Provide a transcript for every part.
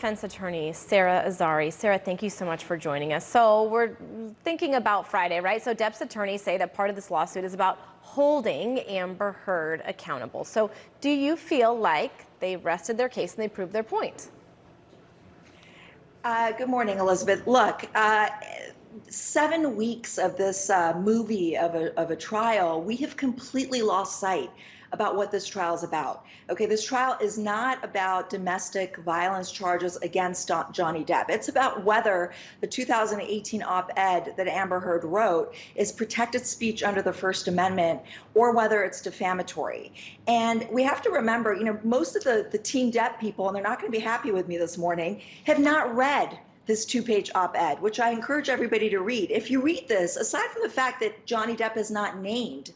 defense attorney, Sara Azari. Sara, thank you so much for joining us. So we're thinking about Friday, right? So Depp's attorneys say that part of this lawsuit is about holding Amber Heard accountable. So do you feel like they rested their case and they proved their point? Good morning, Elizabeth. Look, 7 weeks of this movie of a trial, we have completely lost sight about what this trial is about. Okay, this trial is not about domestic violence charges against Johnny Depp. It's about whether the 2018 op-ed that Amber Heard wrote is protected speech under the First Amendment or whether it's defamatory. And we have to remember, you know, most of the Team Depp people, and they're not going to be happy with me this morning, have not read this 2-page op-ed, which I encourage everybody to read. If you read this, aside from the fact that Johnny Depp is not named,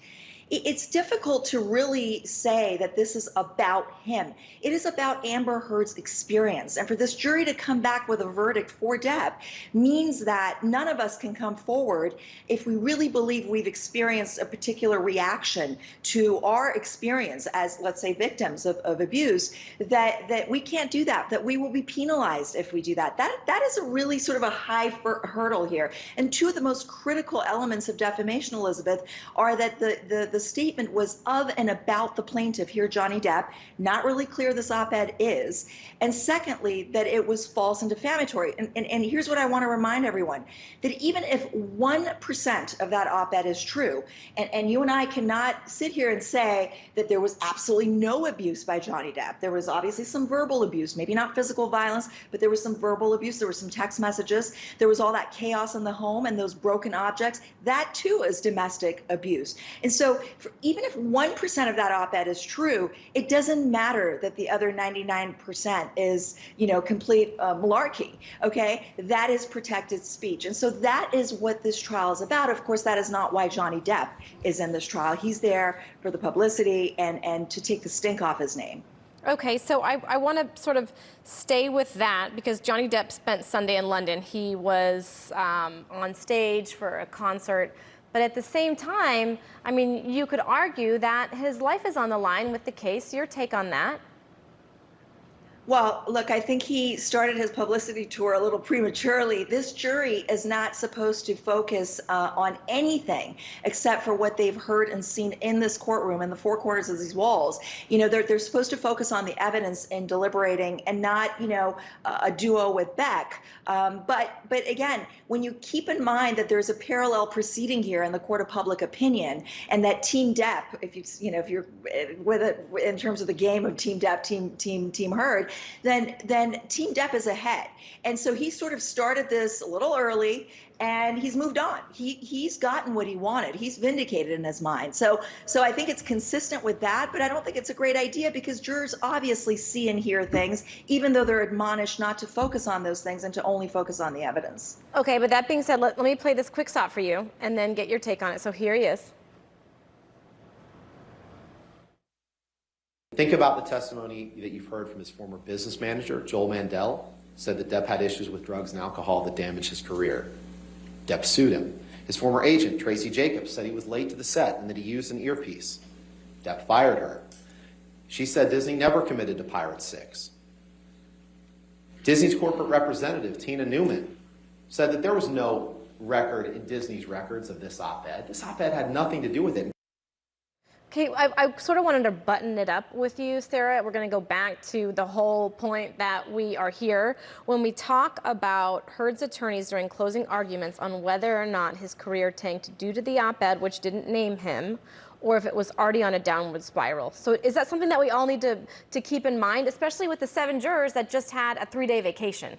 it's difficult to really say that this is about him. It is about Amber Heard's experience. And for this jury to come back with a verdict for Depp means that none of us can come forward if we really believe we've experienced a particular reaction to our experience as, let's say, victims of abuse, that we can't do that we will be penalized if we do that. That is a really sort of a high hurdle here. And two of the most critical elements of defamation, Elizabeth, are that the statement was of and about the plaintiff here, Johnny Depp. Not really clear this op-ed is. And secondly, that it was false and defamatory. And here's what I want to remind everyone, that even if 1% of that op-ed is true, and you and I cannot sit here and say that there was absolutely no abuse by Johnny Depp. There was obviously some verbal abuse, maybe not physical violence, but there was some verbal abuse. There were some text messages. There was all that chaos in the home and those broken objects. That too is domestic abuse. And so even if 1% of that op-ed is true, it doesn't matter that the other 99% is, you know, complete malarkey, okay? That is protected speech. And so that is what this trial is about. Of course, that is not why Johnny Depp is in this trial. He's there for the publicity and to take the stink off his name. Okay, so I want to sort of stay with that because Johnny Depp spent Sunday in London. He was on stage for a concert. But at the same time, I mean, you could argue that his life is on the line with the case. Your take on that? Well, look, I think he started his publicity tour a little prematurely. This jury is not supposed to focus on anything except for what they've heard and seen in this courtroom, in the four corners of these walls. You know, they're supposed to focus on the evidence in deliberating and not, you know, a duo with Beck. But again, when you keep in mind that there's a parallel proceeding here in the court of public opinion, and that Team Depp, if you're with it in terms of the game of Team Depp, Team Heard, then Team Depp is ahead. And so he sort of started this a little early and he's moved on. He's gotten what he wanted. He's vindicated in his mind. So I think it's consistent with that, but I don't think it's a great idea because jurors obviously see and hear things, even though they're admonished not to focus on those things and to only focus on the evidence. Okay, but that being said, let me play this quick stop for you and then get your take on it. So here he is. Think about the testimony that you've heard from his former business manager, Joel Mandel, said that Depp had issues with drugs and alcohol that damaged his career. Depp sued him. His former agent, Tracy Jacobs, said he was late to the set and that he used an earpiece. Depp fired her. She said Disney never committed to Pirate 6. Disney's corporate representative, Tina Newman, said that there was no record in Disney's records of this op-ed. This op-ed had nothing to do with it. Okay, I sort of wanted to button it up with you, Sara. We're going to go back to the whole point that we are here. When we talk about Heard's attorneys during closing arguments on whether or not his career tanked due to the op-ed, which didn't name him, or if it was already on a downward spiral. So is that something that we all need to keep in mind, especially with the 7 jurors that just had a 3-day vacation?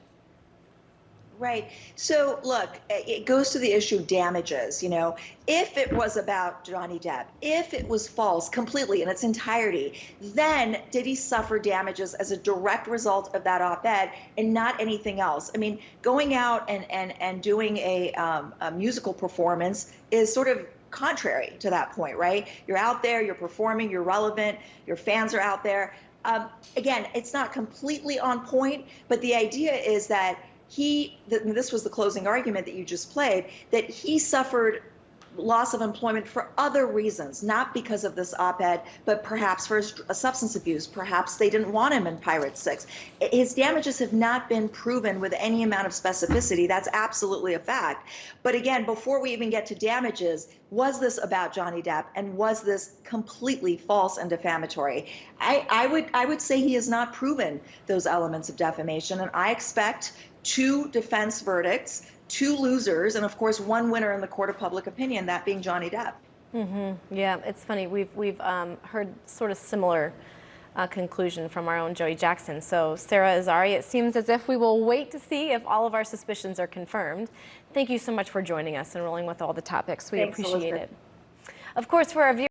Right. So look, it goes to the issue of damages. You know, if it was about Johnny Depp, if it was false completely in its entirety, then did he suffer damages as a direct result of that op-ed and not anything else? I mean, going out and doing a musical performance is sort of contrary to that point, right? You're out there, you're performing, you're relevant, your fans are out there. Again, it's not completely on point, but the idea is that this was the closing argument that you just played, that he suffered loss of employment for other reasons, not because of this op-ed, but perhaps for substance abuse. Perhaps they didn't want him in Pirates 6. His damages have not been proven with any amount of specificity. That's absolutely a fact. But again, before we even get to damages, was this about Johnny Depp, and was this completely false and defamatory? I would say he has not proven those elements of defamation, and I expect 2 defense verdicts, 2 losers, and of course 1 winner in the court of public opinion, that being Johnny Depp. Yeah, it's funny. We've heard sort of similar conclusion from our own Joey Jackson. So Sara Azari, it seems as if we will wait to see if all of our suspicions are confirmed. Thank you so much for joining us and rolling with all the topics. We appreciate it. Of course, for our viewers.